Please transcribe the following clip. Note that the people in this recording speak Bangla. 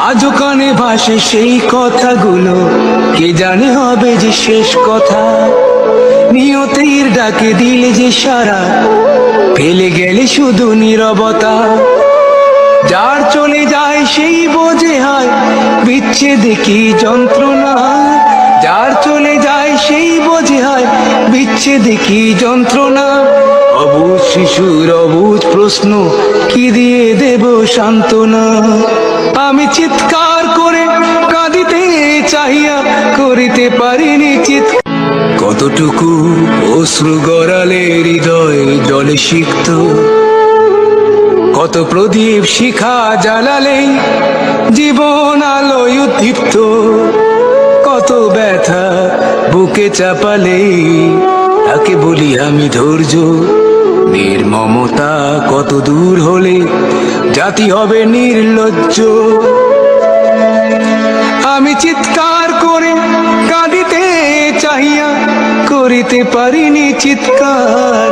আজও কানে ভাসে সেই কথাগুলো, কে জানে হবে যে শেষ কথা। নিয়তির ডাকে দিলে যে সারা, ফেলে গেলে শুধু নীরবতা। যার চলে যায় সেই বোঝে হয় বিচ্ছেদে কি যন্ত্রণা। যার চলে যায় সেই বোঝে হয় বিচ্ছেদে কি যন্ত্রণা। অবুঝ শিশুর অবুঝ প্রশ্ন, কি দিয়ে দেব সান্ত্বনা। আমি চিৎকার করে কাঁদিতে চাহিয়া করিতে পারিনি চিৎকার। কতটুকু অশ্রু গড়ালে হৃদয় জলে সিক্ত, কত প্রদীপ শিখা জ্বালালে জীবন আলোয় উদ্দীপ্ত। কত ব্যথা বুকে চাপালে তাকে বলি আমি ধৈর্য। নির্মমতা কত দূর হলে জাতি হবে নির্লজ্জ। আমি চিৎকার করে কাঁদিতে চাহিয়া করিতে পারিনি চিৎকার।